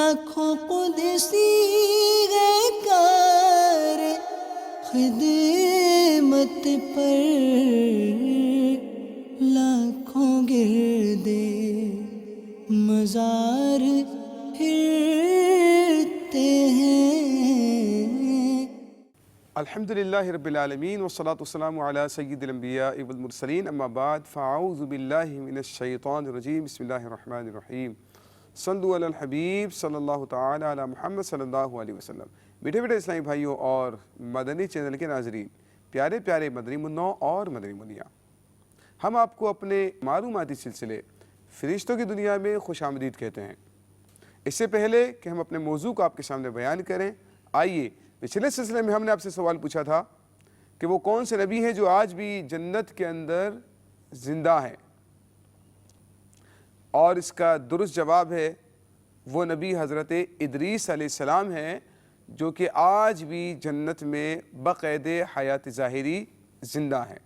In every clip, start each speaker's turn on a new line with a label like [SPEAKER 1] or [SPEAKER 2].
[SPEAKER 1] لاکھوں قدسی گئے کار خدمت پر، لاکھوں گردے مزار پھرتے ہیں۔
[SPEAKER 2] الحمدللہ رب العالمین والصلاة والسلام علی سید الانبیاء والمرسلین، اما بعد فاعوذ باللہ من الشیطان الرجیم، بسم اللہ الرحمن الرحیم، صلو علی الحبیب صلی اللہ تعالی علی محمد صلی اللہ علیہ وسلم۔ بیٹے اسلامی بھائیوں اور مدنی چینل کے ناظرین، پیارے پیارے مدنی منوں اور مدنی منیاں، ہم آپ کو اپنے معلوماتی سلسلے فرشتوں کی دنیا میں خوش آمدید کہتے ہیں۔ اس سے پہلے کہ ہم اپنے موضوع کو آپ کے سامنے بیان کریں، آئیے پچھلے سلسلے میں ہم نے آپ سے سوال پوچھا تھا کہ وہ کون سے نبی ہیں جو آج بھی جنت کے اندر زندہ ہیں، اور اس کا درست جواب ہے وہ نبی حضرت ادریس علیہ السلام ہیں، جو کہ آج بھی جنت میں بقید حیات ظاہری زندہ ہیں۔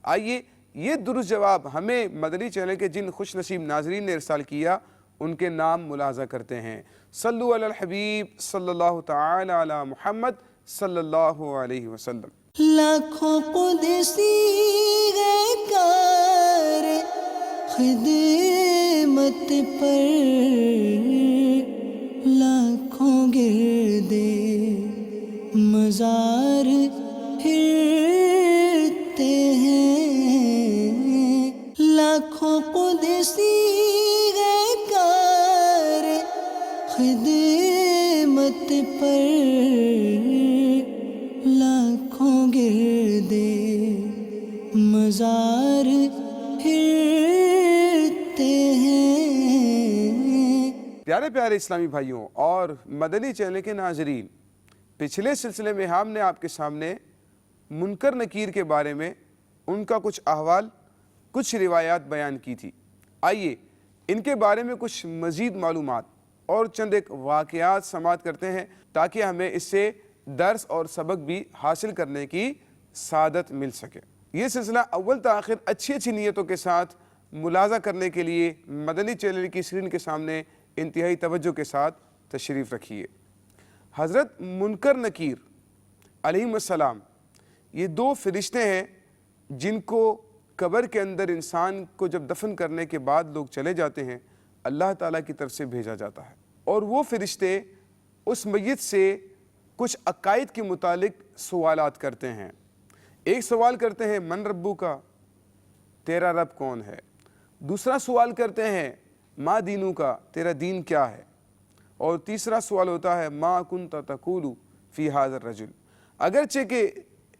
[SPEAKER 2] آئیے یہ درست جواب ہمیں مدنی چینل کے جن خوش نصیب ناظرین نے ارسال کیا ان کے نام ملاحظہ کرتے ہیں۔ صلو علی الحبیب صلی اللہ تعالی علی محمد صلی اللہ علیہ وسلم۔
[SPEAKER 1] لاکھوں قدسی گئے کار خدمت پر، لاکھوں گردے مزار پھرتے ہیں۔ لاکھوں قدسی گئے کار خدمت پر، لاکھوں گردے مزار پھرتے ہیں۔
[SPEAKER 2] پیارے پیارے اسلامی بھائیوں اور مدنی چینل کے ناظرین، پچھلے سلسلے میں ہم نے آپ کے سامنے منکر نکیر کے بارے میں ان کا کچھ احوال، کچھ روایات بیان کی تھی۔ آئیے ان کے بارے میں کچھ مزید معلومات اور چند ایک واقعات سماعت کرتے ہیں تاکہ ہمیں اس سے درس اور سبق بھی حاصل کرنے کی سعادت مل سکے۔ یہ سلسلہ اول تا آخر اچھی اچھی نیتوں کے ساتھ ملاحظہ کرنے کے لیے مدنی چینل کی اسکرین کے سامنے انتہائی توجہ کے ساتھ تشریف رکھیے۔ حضرت منکر نکیر علیہم السلام یہ دو فرشتے ہیں جن کو قبر کے اندر انسان کو جب دفن کرنے کے بعد لوگ چلے جاتے ہیں اللہ تعالیٰ کی طرف سے بھیجا جاتا ہے، اور وہ فرشتے اس میت سے کچھ عقائد کے متعلق سوالات کرتے ہیں۔ ایک سوال کرتے ہیں من ربو کا، تیرا رب کون ہے؟ دوسرا سوال کرتے ہیں ما دینو کا، تیرا دین کیا ہے؟ اور تیسرا سوال ہوتا ہے ما کنت تقول فی ھذا الرجل۔ اگرچہ کہ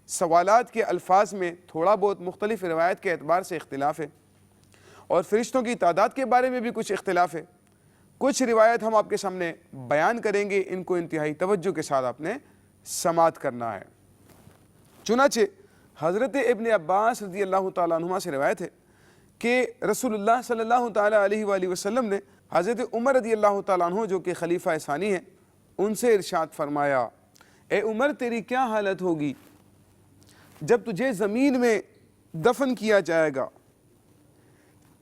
[SPEAKER 2] سوالات کے الفاظ میں تھوڑا بہت مختلف روایت کے اعتبار سے اختلاف ہے، اور فرشتوں کی تعداد کے بارے میں بھی کچھ اختلاف ہے، کچھ روایت ہم آپ کے سامنے بیان کریں گے، ان کو انتہائی توجہ کے ساتھ آپ نے سماعت کرنا ہے۔ چنانچہ حضرت ابن عباس رضی اللہ تعالیٰ عنہما سے روایت ہے کہ رسول اللہ صلی اللہ تعالیٰ علیہ وآلہ وسلم نے حضرت عمر رضی اللہ تعالیٰ عنہ جو کہ خلیفہ ثانی ہیں ان سے ارشاد فرمایا، اے عمر تیری کیا حالت ہوگی جب تجھے زمین میں دفن کیا جائے گا،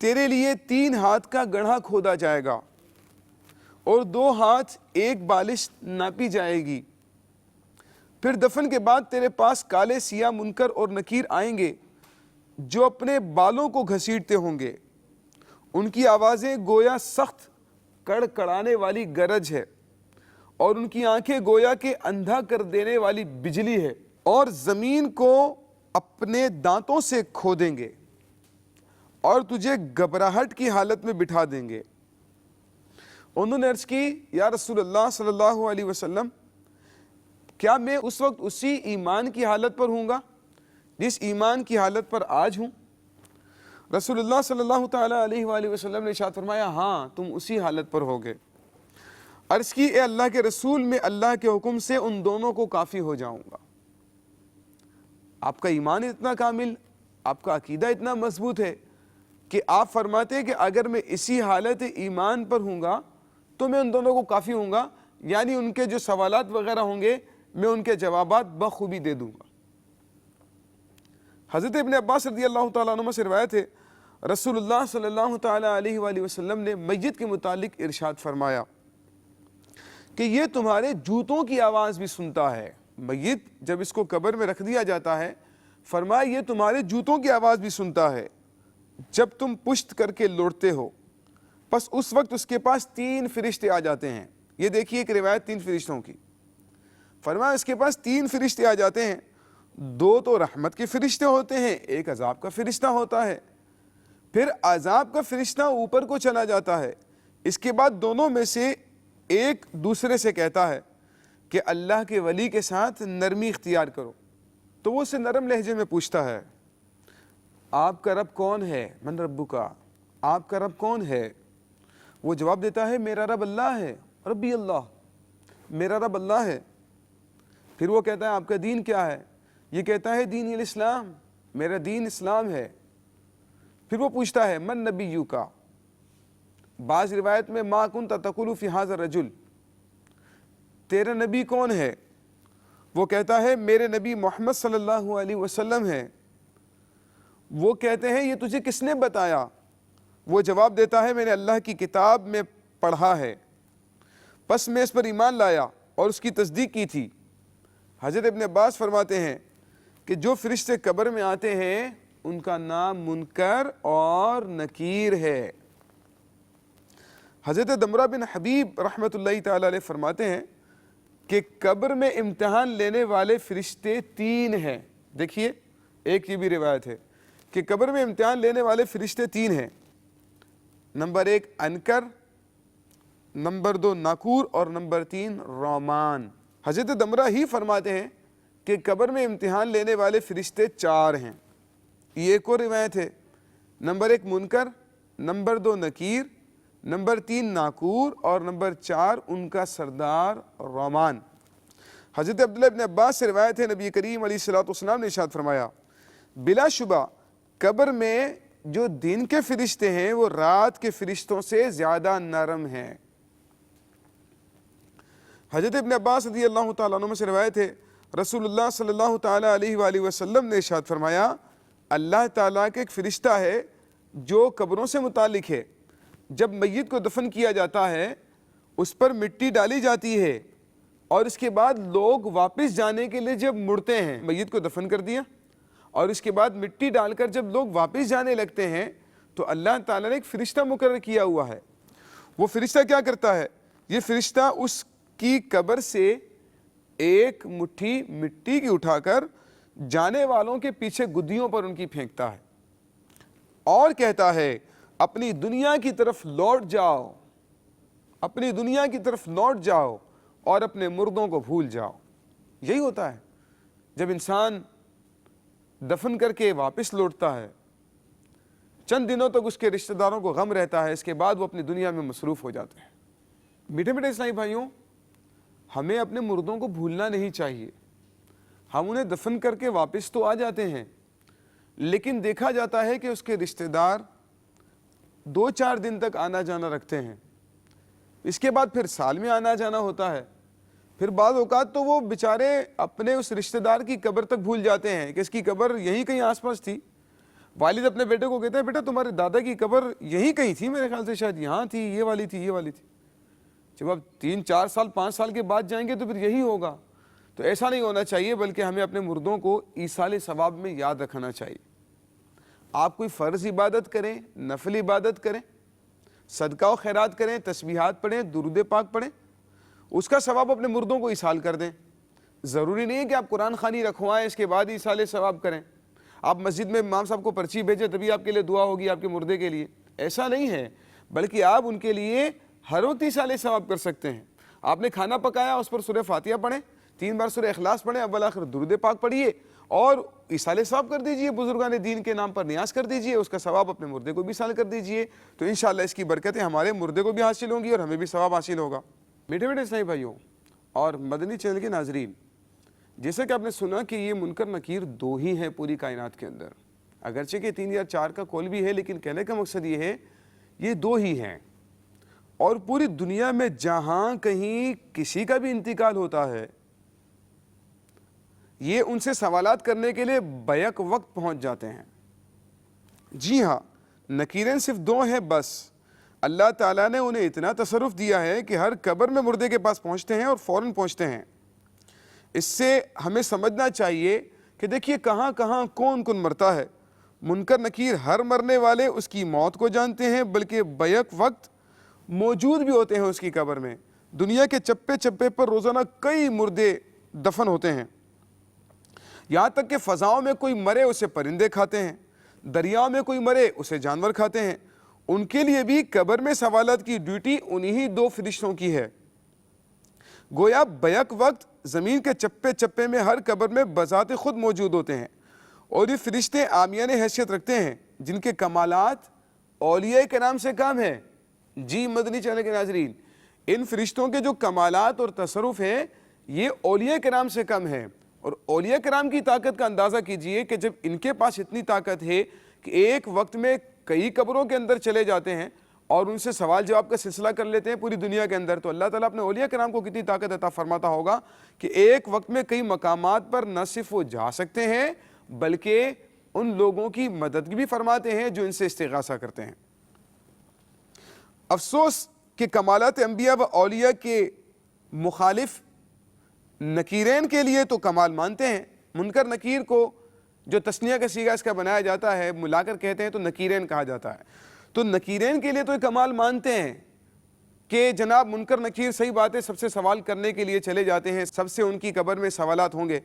[SPEAKER 2] تیرے لیے 3 ہاتھ کا گڑھا کھودا جائے گا اور 2 ہاتھ 1 بالش ناپی جائے گی، پھر دفن کے بعد تیرے پاس کالے سیاہ منکر اور نکیر آئیں گے جو اپنے بالوں کو گھسیٹتے ہوں گے، ان کی آوازیں گویا سخت کڑکڑانے والی گرج ہے، اور ان کی آنکھیں گویا کہ اندھا کر دینے والی بجلی ہے، اور زمین کو اپنے دانتوں سے کھودیں گے اور تجھے گھبراہٹ کی حالت میں بٹھا دیں گے۔ انہوں نے عرض کی یا رسول اللہ صلی اللہ علیہ وسلم، کیا میں اس وقت اسی ایمان کی حالت پر ہوں گا جس ایمان کی حالت پر آج ہوں؟ رسول اللہ صلی اللہ تعالیٰ علیہ وآلہ وسلم نے ارشاد فرمایا ہاں تم اسی حالت پر ہوگے۔ عرض کی اے اللہ کے رسول، میں اللہ کے حکم سے ان دونوں کو کافی ہو جاؤں گا۔ آپ کا ایمان اتنا کامل، آپ کا عقیدہ اتنا مضبوط ہے کہ آپ فرماتے ہیں کہ اگر میں اسی حالت ایمان پر ہوں گا تو میں ان دونوں کو کافی ہوں گا، یعنی ان کے جو سوالات وغیرہ ہوں گے میں ان کے جوابات بخوبی دے دوں گا۔ حضرت ابن عباس رضی اللہ تعالیٰ عنہ سے روایت ہے رسول اللہ صلی اللہ تعالیٰ علیہ وآلہ وسلم نے میت کے متعلق ارشاد فرمایا کہ یہ تمہارے جوتوں کی آواز بھی سنتا ہے۔ میت جب اس کو قبر میں رکھ دیا جاتا ہے، فرمایا یہ تمہارے جوتوں کی آواز بھی سنتا ہے جب تم پشت کر کے لوٹتے ہو۔ پس اس وقت اس کے پاس 3 فرشتے آ جاتے ہیں۔ یہ دیکھیے ایک روایت 3 فرشتوں کی، فرمایا اس کے پاس 3 فرشتے آ جاتے ہیں، 2 تو رحمت کے فرشتے ہوتے ہیں، ایک عذاب کا فرشتہ ہوتا ہے۔ پھر عذاب کا فرشتہ اوپر کو چلا جاتا ہے، اس کے بعد دونوں میں سے ایک دوسرے سے کہتا ہے کہ اللہ کے ولی کے ساتھ نرمی اختیار کرو۔ تو وہ اسے نرم لہجے میں پوچھتا ہے، آپ کا رب کون ہے؟ من ربکا، آپ کا رب کون ہے؟ وہ جواب دیتا ہے میرا رب اللہ ہے، ربی اللہ، میرا رب اللہ ہے۔ پھر وہ کہتا ہے آپ کا دین کیا ہے؟ یہ کہتا ہے دین الاسلام، میرا دین اسلام ہے۔ پھر وہ پوچھتا ہے من نبیو کا، بعض روایت میں ما کنت تقول فی ھذا الرجل، تیرا نبی کون ہے؟ وہ کہتا ہے میرے نبی محمد صلی اللہ علیہ وسلم ہے۔ وہ کہتے ہیں یہ تجھے کس نے بتایا؟ وہ جواب دیتا ہے میں نے اللہ کی کتاب میں پڑھا ہے، پس میں اس پر ایمان لایا اور اس کی تصدیق کی تھی۔ حضرت ابن عباس فرماتے ہیں کہ جو فرشتے قبر میں آتے ہیں ان کا نام منکر اور نکیر ہے۔ حضرت دمرہ بن حبیب رحمۃ اللہ تعالی علیہ فرماتے ہیں کہ قبر میں امتحان لینے والے فرشتے 3 ہیں۔ دیکھیے ایک یہ بھی روایت ہے کہ قبر میں امتحان لینے والے فرشتے 3 ہیں۔ نمبر 1 انکر، نمبر 2 ناکور اور نمبر 3 رومان۔ حضرت دمرہ ہی فرماتے ہیں کہ قبر میں امتحان لینے والے فرشتے 4 ہیں۔ یہ ایک اور روایت ہے، نمبر 1 منکر، نمبر 2 نکیر، نمبر 3 ناکور اور نمبر 4 ان کا سردار رومان۔ حضرت عبداللہ ابن عباس سے روایت ہے نبی کریم علیہ الصلوۃ والسلام نے ارشاد فرمایا بلا شبہ قبر میں جو دن کے فرشتے ہیں وہ رات کے فرشتوں سے زیادہ نرم ہیں۔ حضرت ابن عباس رضی اللہ تعالیٰ عنہ سے روایت ہے رسول اللہ صلی اللہ تعالیٰ علیہ وآلہ وسلم نے ارشاد فرمایا اللہ تعالیٰ کے ایک فرشتہ ہے جو قبروں سے متعلق ہے۔ جب میت کو دفن کیا جاتا ہے اس پر مٹی ڈالی جاتی ہے اور اس کے بعد لوگ واپس جانے کے لیے جب مڑتے ہیں، میت کو دفن کر دیا اور اس کے بعد مٹی ڈال کر جب لوگ واپس جانے لگتے ہیں تو اللہ تعالیٰ نے ایک فرشتہ مقرر کیا ہوا ہے۔ وہ فرشتہ کیا کرتا ہے؟ یہ فرشتہ اس کی قبر سے ایک مٹھی مٹی کی اٹھا کر جانے والوں کے پیچھے گدیوں پر ان کی پھینکتا ہے اور کہتا ہے اپنی دنیا کی طرف لوٹ جاؤ، اپنی دنیا کی طرف لوٹ جاؤ اور اپنے مردوں کو بھول جاؤ۔ یہی ہوتا ہے جب انسان دفن کر کے واپس لوٹتا ہے، چند دنوں تک اس کے رشتہ داروں کو غم رہتا ہے، اس کے بعد وہ اپنی دنیا میں مصروف ہو جاتے ہیں۔ میٹھے میٹھے اسلامی بھائیوں، ہمیں اپنے مردوں کو بھولنا نہیں چاہیے۔ ہم انہیں دفن کر کے واپس تو آ جاتے ہیں لیکن دیکھا جاتا ہے کہ اس کے رشتہ دار 2-4 دن تک آنا جانا رکھتے ہیں، اس کے بعد پھر سال میں آنا جانا ہوتا ہے۔ پھر بعض اوقات تو وہ بیچارے اپنے اس رشتہ دار کی قبر تک بھول جاتے ہیں کہ اس کی قبر یہیں کہیں آس پاس تھی۔ والد اپنے بیٹے کو کہتے ہیں بیٹا تمہارے دادا کی قبر یہیں کہیں تھی، میرے خیال سے شاید یہاں تھی، یہ والی تھی، یہ والی تھی۔ جب آپ 3-4 سال 5 سال کے بعد جائیں گے تو پھر یہی ہوگا۔ تو ایسا نہیں ہونا چاہیے، بلکہ ہمیں اپنے مردوں کو ایصال ثواب میں یاد رکھنا چاہیے۔ آپ کوئی فرض عبادت کریں، نفل عبادت کریں، صدقہ و خیرات کریں، تسبیحات پڑھیں، درود پاک پڑھیں، اس کا ثواب اپنے مردوں کو ایصال کر دیں۔ ضروری نہیں ہے کہ آپ قرآن خوانی رکھوائیں اس کے بعد ایصال ثواب کریں۔ آپ مسجد میں امام صاحب کو پرچی بھیجیں تبھی آپ کے لیے دعا ہوگی آپ کے مردے کے لیے، ایسا نہیں ہے، بلکہ آپ ان کے لیے ہر وقت ایصال ثواب کر سکتے ہیں۔ آپ نے کھانا پکایا، اس پر سورہ فاتحہ پڑھیں، 3 بار سورہ اخلاص پڑھیں، اول آخر درود پاک پڑھیے اور ایصال ثواب کر دیجئے، بزرگان دین کے نام پر نیاز کر دیجئے، اس کا ثواب اپنے مردے کو بھی ایصال کر دیجئے، تو انشاءاللہ اس کی برکتیں ہمارے مردے کو بھی حاصل ہوں گی اور ہمیں بھی ثواب حاصل ہوگا۔ میٹھے میٹھے اسلامی بھائیوں اور مدنی چینل کے ناظرین، جیسا کہ آپ نے سنا کہ یہ منکر نکیر 2 ہی ہیں پوری کائنات کے اندر، اگرچہ کہ 3 یا 4 کا قول بھی ہے، لیکن کہنے کا مقصد یہ ہے یہ 2 ہی ہیں۔ اور پوری دنیا میں جہاں کہیں کسی کا بھی انتقال ہوتا ہے یہ ان سے سوالات کرنے کے لیے بیک وقت پہنچ جاتے ہیں۔ جی ہاں، نکیریں صرف 2 ہیں بس، اللہ تعالیٰ نے انہیں اتنا تصرف دیا ہے کہ ہر قبر میں مردے کے پاس پہنچتے ہیں اور فوراً پہنچتے ہیں۔ اس سے ہمیں سمجھنا چاہیے کہ دیکھیے کہاں کہاں کون کون مرتا ہے۔ منکر نکیر ہر مرنے والے اس کی موت کو جانتے ہیں، بلکہ بیک وقت موجود بھی ہوتے ہیں اس کی قبر میں۔ دنیا کے چپے چپے پر روزانہ کئی مردے دفن ہوتے ہیں، یہاں تک کہ فضاؤں میں کوئی مرے اسے پرندے کھاتے ہیں، دریاؤں میں کوئی مرے اسے جانور کھاتے ہیں۔ ان کے لیے بھی قبر میں سوالات کی ڈیوٹی انہی دو فرشتوں کی ہے۔ گویا بیک وقت زمین کے چپے چپے میں ہر قبر میں بذات خود موجود ہوتے ہیں، اور یہ فرشتے عامیانہ حیثیت رکھتے ہیں جن کے کمالات اولیاء کرام سے کم ہے۔ جی مدنی چینل کے ناظرین، ان فرشتوں کے جو کمالات اور تصرف ہیں یہ اولیاء کرام سے کم ہے، اور اولیاء کرام کی طاقت کا اندازہ کیجئے کہ جب ان کے پاس اتنی طاقت ہے کہ ایک وقت میں کئی قبروں کے اندر چلے جاتے ہیں اور ان سے سوال جواب کا سلسلہ کر لیتے ہیں پوری دنیا کے اندر، تو اللہ تعالیٰ اپنے اولیاء کرام کو کتنی طاقت عطا فرماتا ہوگا کہ ایک وقت میں کئی مقامات پر نہ صرف وہ جا سکتے ہیں بلکہ ان لوگوں کی مدد بھی فرماتے ہیں جو ان سے استغاثہ کرتے ہیں۔ افسوس کہ کمالات انبیاء و اولیاء کے مخالف نکیرین کے لیے تو کمال مانتے ہیں۔ منکر نکیر کو جو تثنیہ کا صیغہ اس کا بنایا جاتا ہے ملا کر کہتے ہیں تو نکیرین کہا جاتا ہے، تو نکیرین کے لیے تو یہ کمال مانتے ہیں کہ جناب منکر نکیر صحیح بات ہے، سب سے سوال کرنے کے لیے چلے جاتے ہیں، سب سے ان کی قبر میں سوالات ہوں گے،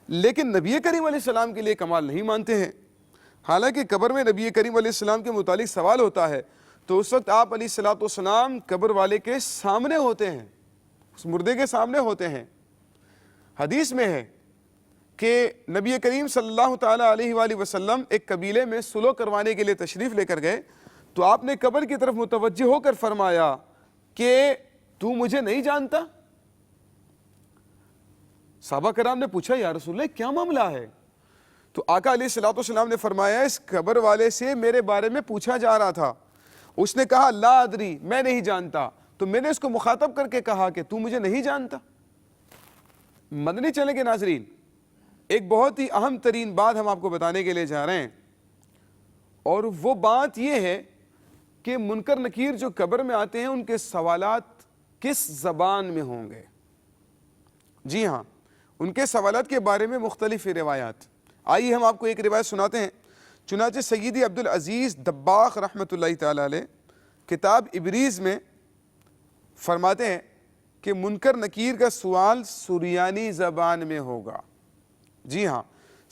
[SPEAKER 2] لیکن نبی کریم علیہ السلام کے لیے کمال نہیں مانتے ہیں۔ حالانکہ قبر میں نبی کریم علیہ السلام کے متعلق سوال ہوتا ہے تو اس وقت آپ علیہ السلام قبر والے کے سامنے ہوتے ہیں، اس مردے کے سامنے ہوتے ہیں۔ حدیث میں ہے کہ نبی کریم صلی اللہ تعالیٰ علیہ وآلہ وسلم ایک قبیلے میں صلح کروانے کے لیے تشریف لے کر گئے تو آپ نے قبر کی طرف متوجہ ہو کر فرمایا کہ تو مجھے نہیں جانتا؟ صحابہ کرام نے پوچھا یا رسول اللہ کیا معاملہ ہے؟ تو آقا علیہ السلام نے فرمایا اس قبر والے سے میرے بارے میں پوچھا جا رہا تھا، اس نے کہا لا ادری، میں نہیں جانتا، تو میں نے اس کو مخاطب کر کے کہا کہ تو مجھے نہیں جانتا۔ مدنی چینل کے ناظرین، ایک بہت ہی اہم ترین بات ہم آپ کو بتانے کے لیے جا رہے ہیں، اور وہ بات یہ ہے کہ منکر نکیر جو قبر میں آتے ہیں ان کے سوالات کس زبان میں ہوں گے۔ جی ہاں، ان کے سوالات کے بارے میں مختلف روایات، آئیے ہم آپ کو ایک روایت سناتے ہیں۔ چنانچہ سیدی عبدالعزیز دباغ رحمۃ اللہ تعالی علیہ کتاب ابریز میں فرماتے ہیں کہ منکر نکیر کا سوال سریانی زبان میں ہوگا۔ جی ہاں،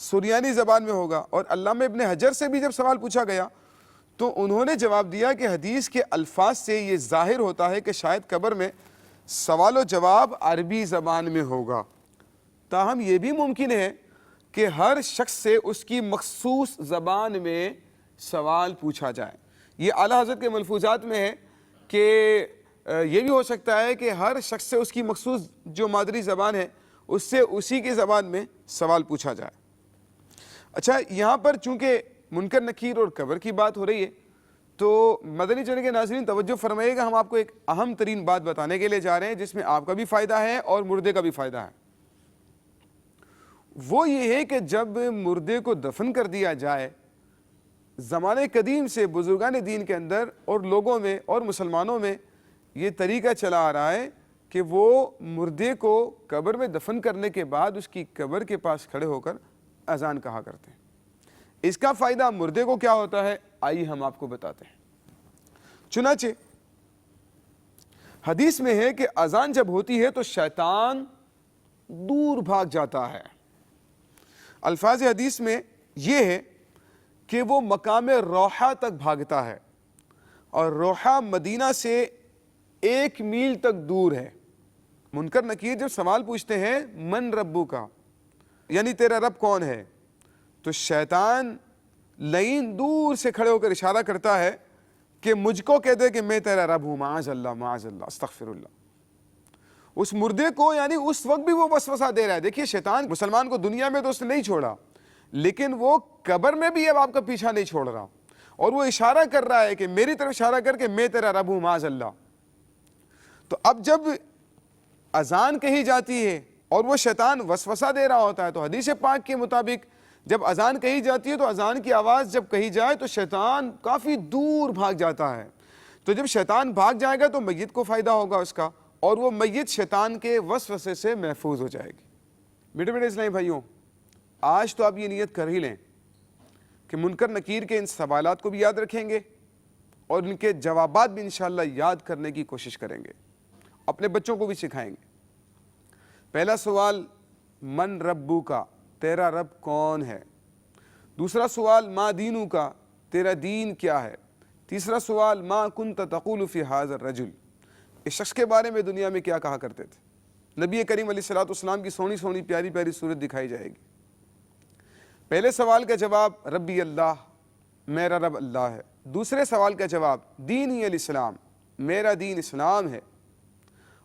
[SPEAKER 2] سریانی زبان میں ہوگا، اور علامہ ابن حجر سے بھی جب سوال پوچھا گیا تو انہوں نے جواب دیا کہ حدیث کے الفاظ سے یہ ظاہر ہوتا ہے کہ شاید قبر میں سوال و جواب عربی زبان میں ہوگا، تاہم یہ بھی ممکن ہے کہ ہر شخص سے اس کی مخصوص زبان میں سوال پوچھا جائے۔ یہ اعلیٰ حضرت کے ملفوظات میں ہے کہ یہ بھی ہو سکتا ہے کہ ہر شخص سے اس کی مخصوص جو مادری زبان ہے اس سے اسی کی زبان میں سوال پوچھا جائے۔ اچھا، یہاں پر چونکہ منکر نکیر اور قبر کی بات ہو رہی ہے تو مدنی چینل کے ناظرین توجہ فرمائیے گا، ہم آپ کو ایک اہم ترین بات بتانے کے لیے جا رہے ہیں جس میں آپ کا بھی فائدہ ہے اور مردے کا بھی فائدہ ہے۔ وہ یہ ہے کہ جب مردے کو دفن کر دیا جائے، زمانے قدیم سے بزرگان دین کے اندر اور لوگوں میں اور مسلمانوں میں یہ طریقہ چلا آ رہا ہے کہ وہ مردے کو قبر میں دفن کرنے کے بعد اس کی قبر کے پاس کھڑے ہو کر اذان کہا کرتے ہیں۔ اس کا فائدہ مردے کو کیا ہوتا ہے آئیے ہم آپ کو بتاتے ہیں۔ چنانچہ حدیث میں ہے کہ اذان جب ہوتی ہے تو شیطان دور بھاگ جاتا ہے۔ الفاظ حدیث میں یہ ہے کہ وہ مقام روحہ تک بھاگتا ہے، اور روحہ مدینہ سے 1 میل تک دور ہے۔ منکر نکیر جب سوال پوچھتے ہیں من ربو کا، یعنی تیرا رب کون ہے، تو شیطان لعین دور سے کھڑے ہو کر اشارہ کرتا ہے کہ مجھ کو کہہ دے کہ میں تیرا رب ہوں، معاذ اللہ استغفر اللہ۔ اس مردے کو یعنی اس وقت بھی وہ وسوسہ دے رہا ہے۔ دیکھیے شیطان مسلمان کو دنیا میں تو اس نے نہیں چھوڑا، لیکن وہ قبر میں بھی اب آپ کا پیچھا نہیں چھوڑ رہا، اور وہ اشارہ کر رہا ہے کہ میری طرف اشارہ کر کے میں تیرا رب ہوں، معاذ اللہ۔ تو اب جب اذان کہی جاتی ہے اور وہ شیطان وسوسہ دے رہا ہوتا ہے تو حدیث پاک کے مطابق جب اذان کہی جاتی ہے تو اذان کی آواز جب کہی جائے تو شیطان کافی دور بھاگ جاتا ہے، تو جب شیطان بھاگ جائے گا تو میت کو فائدہ ہوگا اس کا، اور وہ میت شیطان کے وسوسے سے محفوظ ہو جائے گی۔ میٹھے میٹھے اسلامی بھائیوں، آج تو آپ یہ نیت کر ہی لیں کہ منکر نکیر کے ان سوالات کو بھی یاد رکھیں گے اور ان کے جوابات بھی انشاءاللہ یاد کرنے کی کوشش کریں گے، اپنے بچوں کو بھی سکھائیں گے۔ پہلا سوال، من ربو کا، تیرا رب کون ہے؟ دوسرا سوال، ما دینو کا، تیرا دین کیا ہے؟ تیسرا سوال، ما کنت تقول فی ھذا الرجل، اس شخص کے بارے میں دنیا میں کیا کہا کرتے تھے؟ نبی کریم علیہ الصلوۃ والسلام کی سونی سونی پیاری پیاری صورت دکھائی جائے گی۔ پہلے سوال کا جواب ربی اللہ، میرا رب اللہ ہے۔ دوسرے سوال کا جواب دینی الاسلام، میرا دین اسلام ہے۔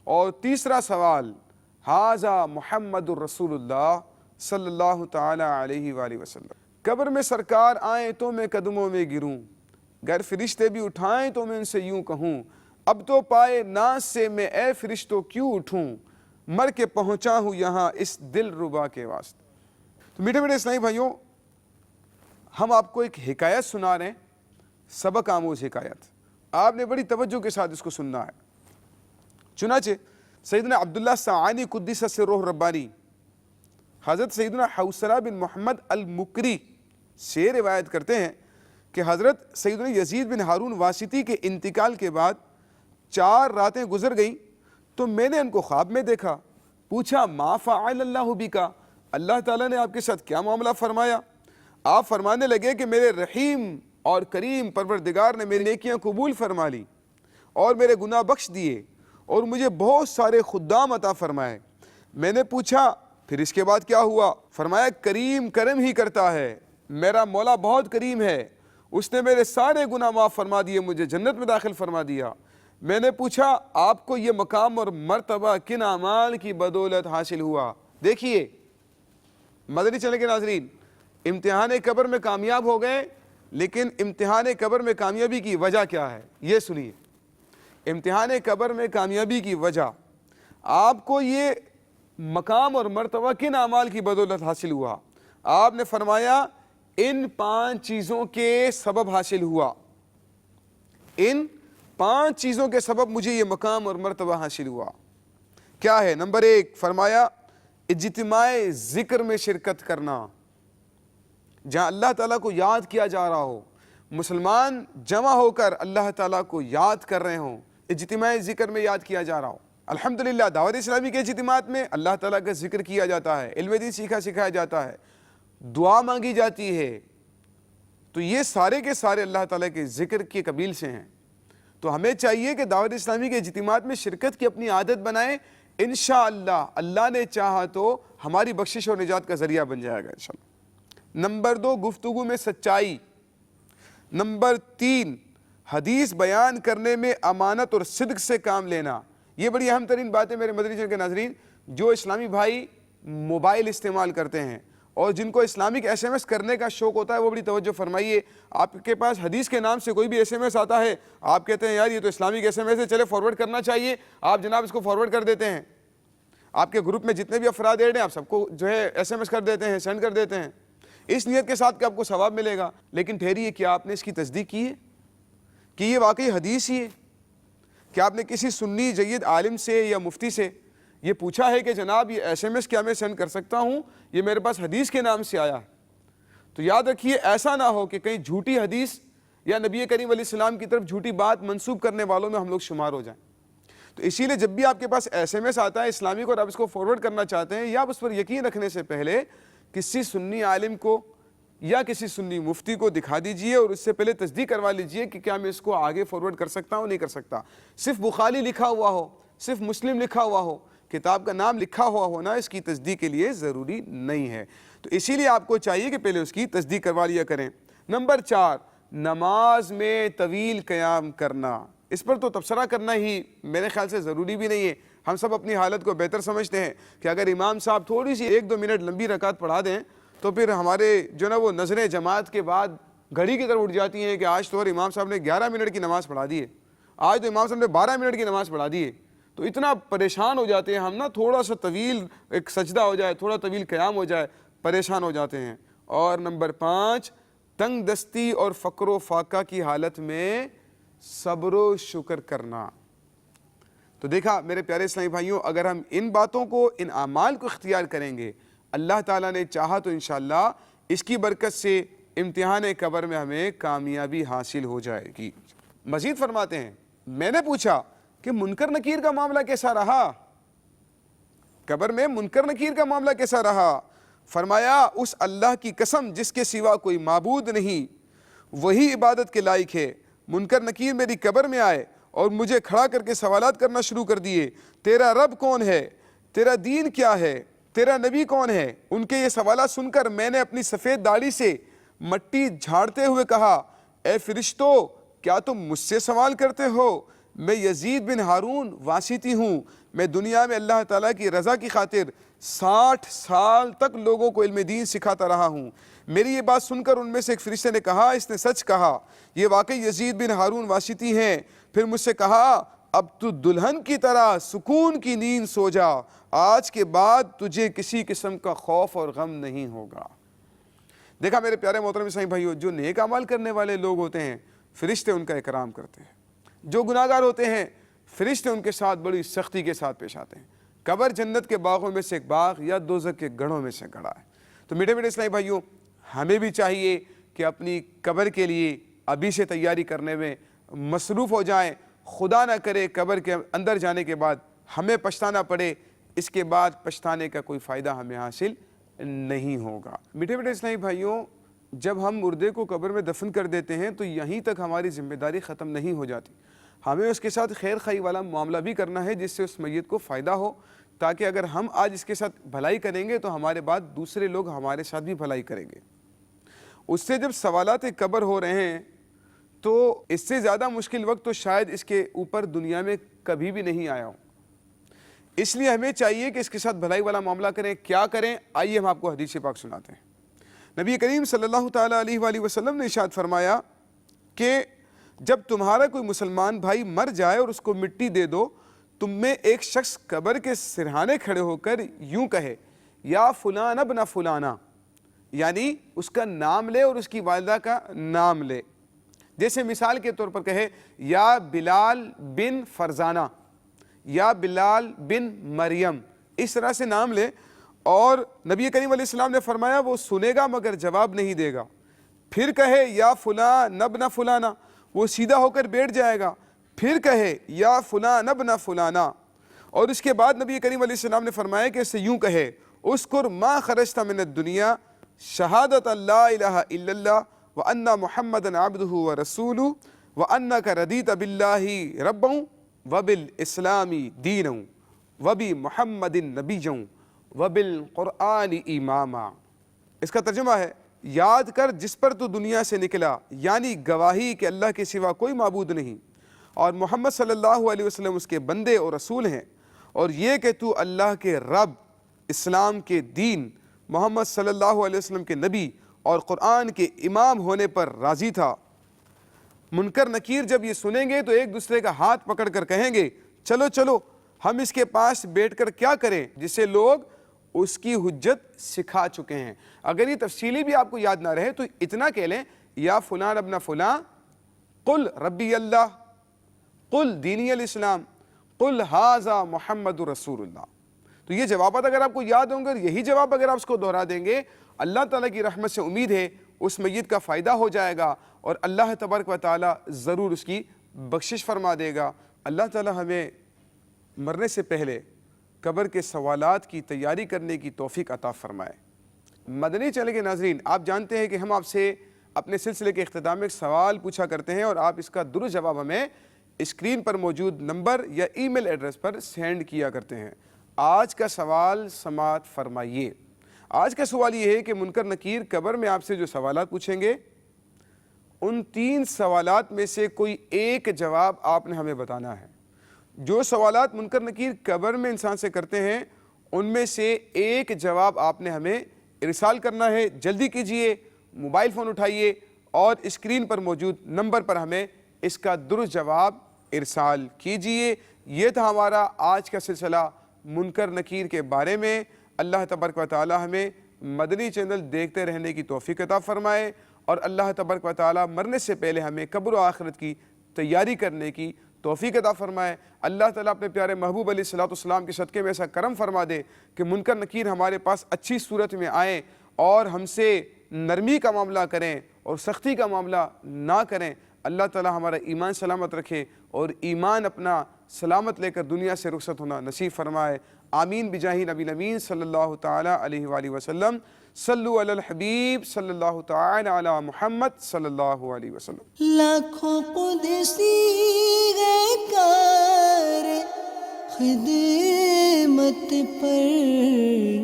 [SPEAKER 2] اور تیسرا سوال ھذا محمد الرسول اللہ صلی اللہ تعالی علیہ وآلہ وسلم، قبر میں سرکار آئیں تو میں قدموں میں گروں، گر فرشتے بھی اٹھائیں تو میں ان سے یوں کہوں، اب تو پائے ناز سے میں اے فرشتوں کیوں اٹھوں، مر کے پہنچا ہوں یہاں اس دل ربا کے واسطے۔ تو میٹھے میٹھے اسلامی بھائیوں، ہم آپ کو ایک حکایت سنا رہے ہیں، سبق آموز حکایت، آپ نے بڑی توجہ کے ساتھ اس کو سننا ہے۔ چنانچہ سیدنا عبداللہ سعانی قدس سرہ ربانی حضرت سیدنا حوصلہ بن محمد المکری سے روایت کرتے ہیں کہ حضرت سیدنا یزید بن ہارون واسطی کے انتقال کے بعد 4 راتیں گزر گئیں تو میں نے ان کو خواب میں دیکھا، پوچھا ما فعل اللہ بکا، اللہ تعالیٰ نے آپ کے ساتھ کیا معاملہ فرمایا؟ آپ فرمانے لگے کہ میرے رحیم اور کریم پروردگار نے میری نیکیاں قبول فرما لی اور میرے گناہ بخش دیے اور مجھے بہت سارے خدام عطا فرمائے۔ میں نے پوچھا پھر اس کے بعد کیا ہوا؟ فرمایا کریم کرم ہی کرتا ہے، میرا مولا بہت کریم ہے، اس نے میرے سارے گناہ معاف فرما دیے، مجھے جنت میں داخل فرما دیا۔ میں نے پوچھا آپ کو یہ مقام اور مرتبہ کن اعمال کی بدولت حاصل ہوا؟ دیکھیے مدنی چینل کے ناظرین، امتحان قبر میں کامیاب ہو گئے، لیکن امتحان قبر میں کامیابی کی وجہ کیا ہے یہ سنیے۔ امتحان قبر میں کامیابی کی وجہ، آپ کو یہ مقام اور مرتبہ کن اعمال کی بدولت حاصل ہوا؟ آپ نے فرمایا ان 5 چیزوں کے سبب حاصل ہوا، ان 5 چیزوں کے سبب مجھے یہ مقام اور مرتبہ حاصل ہوا۔ کیا ہے؟ نمبر 1 فرمایا اجتماع ذکر میں شرکت کرنا، جہاں اللہ تعالیٰ کو یاد کیا جا رہا ہو، مسلمان جمع ہو کر اللہ تعالیٰ کو یاد کر رہے ہوں، اجتماع ذکر میں یاد کیا جا رہا ہو۔ الحمدللہ دعوت اسلامی کے اجتماعات میں اللہ تعالیٰ کا ذکر کیا جاتا ہے، علم دین سیکھا سکھایا جاتا ہے، دعا مانگی جاتی ہے، تو یہ سارے کے سارے اللہ تعالیٰ کے ذکر کے قبیل سے ہیں۔ تو ہمیں چاہیے کہ دعوت اسلامی کے اجتماعات میں شرکت کی اپنی عادت بنائیں، انشاءاللہ اللہ نے چاہا تو ہماری بخشش اور نجات کا ذریعہ بن جائے گا انشاءاللہ۔ نمبر 2 گفتگو میں سچائی۔ نمبر 3 حدیث بیان کرنے میں امانت اور صدق سے کام لینا۔ یہ بڑی اہم ترین بات ہے میرے مدنی چینل کے ناظرین، جو اسلامی بھائی موبائل استعمال کرتے ہیں اور جن کو اسلامک ایس ایم ایس کرنے کا شوق ہوتا ہے وہ بڑی توجہ فرمائیے۔ آپ کے پاس حدیث کے نام سے کوئی بھی ایس ایم ایس آتا ہے، آپ کہتے ہیں یار یہ تو اسلامک ایس ایم ایس ہے، چلے فارورڈ کرنا چاہیے، آپ جناب اس کو فارورڈ کر دیتے ہیں۔ آپ کے گروپ میں جتنے بھی افراد ایڈ ہیں آپ سب کو جو ہے ایس ایم ایس کر دیتے ہیں، سینڈ کر دیتے ہیں، اس نیت کے ساتھ کہ آپ کو ثواب ملے گا۔ لیکن ٹھہریے، کیا آپ نے اس کی تصدیق کی ہے کہ یہ واقعی حدیث ہی ہے؟ کیا آپ نے کسی سنی جید عالم سے یا مفتی سے یہ پوچھا ہے کہ جناب یہ ایس ایم ایس کیا میں سینڈ کر سکتا ہوں، یہ میرے پاس حدیث کے نام سے آیا ہے؟ تو یاد رکھیے ایسا نہ ہو کہ کہیں جھوٹی حدیث یا نبی کریم علیہ السلام کی طرف جھوٹی بات منسوب کرنے والوں میں ہم لوگ شمار ہو جائیں۔ تو اسی لیے جب بھی آپ کے پاس ایس ایم ایس آتا ہے اسلامک اور آپ اس کو فارورڈ کرنا چاہتے ہیں، یا آپ اس پر یقین رکھنے سے پہلے کسی سنی عالم کو یا کسی سنی مفتی کو دکھا دیجئے اور اس سے پہلے تصدیق کروا لیجئے کہ کیا میں اس کو آگے فارورڈ کر سکتا ہوں، نہیں کر سکتا۔ صرف بخاری لکھا ہوا ہو، صرف مسلم لکھا ہوا ہو، کتاب کا نام لکھا ہوا ہونا اس کی تصدیق کے لیے ضروری نہیں ہے۔ تو اسی لیے آپ کو چاہیے کہ پہلے اس کی تصدیق کروا لیا کریں۔ نمبر 4 نماز میں طویل قیام کرنا، اس پر تو تبصرہ کرنا ہی میرے خیال سے ضروری بھی نہیں ہے۔ ہم سب اپنی حالت کو بہتر سمجھتے ہیں کہ اگر امام صاحب تھوڑی سی 1-2 منٹ لمبی رکعت پڑھا دیں تو پھر ہمارے جو نا وہ نظریں جماعت کے بعد گھڑی کی طرف اٹھ جاتی ہیں کہ آج تو امام صاحب نے 11 منٹ کی نماز پڑھا دی ہے، آج تو امام صاحب نے 12 منٹ کی نماز پڑھا دی ہے۔ تو اتنا پریشان ہو جاتے ہیں ہم نا، تھوڑا سا طویل ایک سجدہ ہو جائے، تھوڑا طویل قیام ہو جائے، پریشان ہو جاتے ہیں۔ اور نمبر 5 تنگ دستی اور فقر و فاقہ کی حالت میں صبر و شکر کرنا۔ تو دیکھا میرے پیارے اسلامی بھائیوں، اگر ہم ان باتوں کو، ان اعمال کو اختیار کریں گے، اللہ تعالیٰ نے چاہا تو انشاءاللہ اس کی برکت سے امتحان قبر میں ہمیں کامیابی حاصل ہو جائے گی۔ مزید فرماتے ہیں، میں نے پوچھا کہ منکر نکیر کا معاملہ کیسا رہا؟ قبر میں منکر نکیر کا معاملہ کیسا رہا؟ فرمایا، اس اللہ کی قسم جس کے سوا کوئی معبود نہیں، وہی عبادت کے لائق ہے۔ منکر نکیر میری قبر میں آئے اور مجھے کھڑا کر کے سوالات کرنا شروع کر دیے، تیرا رب کون ہے؟ تیرا دین کیا ہے؟ تیرا نبی کون ہے؟ ان کے یہ سوالات سن کر میں نے اپنی سفید داڑھی سے مٹی جھاڑتے ہوئے کہا، اے فرشتو، کیا تم مجھ سے سوال کرتے ہو؟ میں یزید بن ہارون واسطی ہوں۔ میں دنیا میں اللہ تعالیٰ کی رضا کی خاطر 60 سال تک لوگوں کو علم دین سکھاتا رہا ہوں۔ میری یہ بات سن کر ان میں سے ایک فرشتے نے کہا، اس نے سچ کہا، یہ واقعی یزید بن ہارون واسطی ہیں۔ پھر مجھ سے کہا، اب تو دلہن کی طرح سکون کی نیند سو جا، آج کے بعد تجھے کسی قسم کا خوف اور غم نہیں ہوگا۔ دیکھا میرے پیارے محترم اسلامی بھائیوں، جو نیک اعمال کرنے والے لوگ ہوتے ہیں، فرشتے ان کا اکرام کرتے ہیں۔ جو گناہگار ہوتے ہیں، فرشتے ان کے ساتھ بڑی سختی کے ساتھ پیش آتے ہیں۔ قبر جنت کے باغوں میں سے ایک باغ یا دوزخ کے گڑھوں میں سے گڑھا ہے۔ تو میٹھے میٹھے اسلامی بھائیوں، ہمیں بھی چاہیے کہ اپنی قبر کے لیے ابھی سے تیاری کرنے میں مصروف ہو جائیں۔ خدا نہ کرے قبر کے اندر جانے کے بعد ہمیں پچھتانا پڑے، اس کے بعد پچھتانے کا کوئی فائدہ ہمیں حاصل نہیں ہوگا۔ میٹھے میٹھے اسلامی بھائیوں، جب ہم مردے کو قبر میں دفن کر دیتے ہیں تو یہیں تک ہماری ذمہ داری ختم نہیں ہو جاتی، ہمیں اس کے ساتھ خیر خواہی والا معاملہ بھی کرنا ہے جس سے اس میت کو فائدہ ہو، تاکہ اگر ہم آج اس کے ساتھ بھلائی کریں گے تو ہمارے بعد دوسرے لوگ ہمارے ساتھ بھی بھلائی کریں گے۔ اس سے جب سوالات قبر ہو رہے ہیں تو اس سے زیادہ مشکل وقت تو شاید اس کے اوپر دنیا میں کبھی بھی نہیں آیا ہو۔ اس لیے ہمیں چاہیے کہ اس کے ساتھ بھلائی والا معاملہ کریں۔ کیا کریں؟ آئیے ہم آپ کو حدیث پاک سناتے ہیں۔ نبی کریم صلی اللہ تعالیٰ علیہ وآلہ وسلم نے ارشاد فرمایا کہ جب تمہارا کوئی مسلمان بھائی مر جائے اور اس کو مٹی دے دو، تم میں ایک شخص قبر کے سرہانے کھڑے ہو کر یوں کہے، یا فلان ابن فلانا، یعنی اس کا نام لے اور اس کی والدہ کا نام لے۔ جیسے مثال کے طور پر کہے، یا بلال بن فرزانہ، یا بلال بن مریم، اس طرح سے نام لے۔ اور نبی کریم علیہ السلام نے فرمایا وہ سنے گا مگر جواب نہیں دے گا۔ پھر کہے یا فلان ابن فلانا، وہ سیدھا ہو کر بیٹھ جائے گا۔ پھر کہے یا فلان ابن فلانا، اور اس کے بعد نبی کریم علیہ السلام نے فرمایا کہ اسے یوں کہے، اذکر ما خرجت من الدنیا شہادت لا الہ الا اللہ وان محمدا عبدہ ورسولہ وانک رضیت باللہ ربا وبالاسلام دینا وبمحمد نبیا وبالقرآن اماما۔ اس کا ترجمہ ہے، یاد کر جس پر تو دنیا سے نکلا، یعنی گواہی کہ اللہ کے سوا کوئی معبود نہیں اور محمد صلی اللہ علیہ وسلم اس کے بندے اور رسول ہیں، اور یہ کہ تو اللہ کے رب، اسلام کے دین، محمد صلی اللہ علیہ وسلم کے نبی اور قرآن کے امام ہونے پر راضی تھا۔ منکر نکیر جب یہ سنیں گے تو ایک دوسرے کا ہاتھ پکڑ کر کہیں گے، چلو چلو ہم اس کے پاس بیٹھ کر کیا کریں، جسے لوگ اس کی حجت سکھا چکے ہیں۔ اگر یہ تفصیلی بھی آپ کو یاد نہ رہے تو اتنا کہہ لیں، یا فلان ابن فلان قل ربی اللہ، قل دینی الاسلام، قل ھذا محمد رسول اللہ۔ تو یہ جوابات اگر آپ کو یاد ہوں گے، یہی جواب اگر آپ اس کو دہرا دیں گے، اللہ تعالیٰ کی رحمت سے امید ہے اس میت کا فائدہ ہو جائے گا اور اللہ تبارک و تعالیٰ ضرور اس کی بخشش فرما دے گا۔ اللہ تعالیٰ ہمیں مرنے سے پہلے قبر کے سوالات کی تیاری کرنے کی توفیق عطا فرمائے۔ مدنی چینل کے ناظرین، آپ جانتے ہیں کہ ہم آپ سے اپنے سلسلے کے اختتام میں ایک سوال پوچھا کرتے ہیں اور آپ اس کا درست جواب ہمیں اسکرین پر موجود نمبر یا ای میل ایڈریس پر سینڈ کیا کرتے ہیں۔ آج کا سوال سماعت فرمائیے۔ آج کا سوال یہ ہے کہ منکر نکیر قبر میں آپ سے جو سوالات پوچھیں گے، ان 3 سوالات میں سے کوئی ایک جواب آپ نے ہمیں بتانا ہے۔ جو سوالات منکر نکیر قبر میں انسان سے کرتے ہیں، ان میں سے ایک جواب آپ نے ہمیں ارسال کرنا ہے۔ جلدی کیجئے، موبائل فون اٹھائیے اور اسکرین پر موجود نمبر پر ہمیں اس کا درست جواب ارسال کیجئے۔ یہ تھا ہمارا آج کا سلسلہ منکر نکیر کے بارے میں۔ اللہ تبارک و تعالی ہمیں مدنی چینل دیکھتے رہنے کی توفیق عطا فرمائے اور اللہ تبارک و تعالی مرنے سے پہلے ہمیں قبر و آخرت کی تیاری کرنے کی توفیق عطا فرمائے۔ اللہ تعالیٰ اپنے پیارے محبوب علیہ الصلوۃ والسلام کے صدقے میں ایسا کرم فرما دے کہ منکر نکیر ہمارے پاس اچھی صورت میں آئیں اور ہم سے نرمی کا معاملہ کریں اور سختی کا معاملہ نہ کریں۔ اللہ تعالیٰ ہمارا ایمان سلامت رکھے اور ایمان اپنا سلامت لے کر دنیا سے رخصت ہونا نصیب فرمائے۔ آمین بجاہ نبی الامین صلی اللہ تعالیٰ علیہ وآلہ وسلم۔ صلو علی الحبیب صلی اللہ تعالیٰ علی محمد صلی اللہ علیہ وسلم۔
[SPEAKER 1] لاکھوں قدسی گئے کار خدمت پر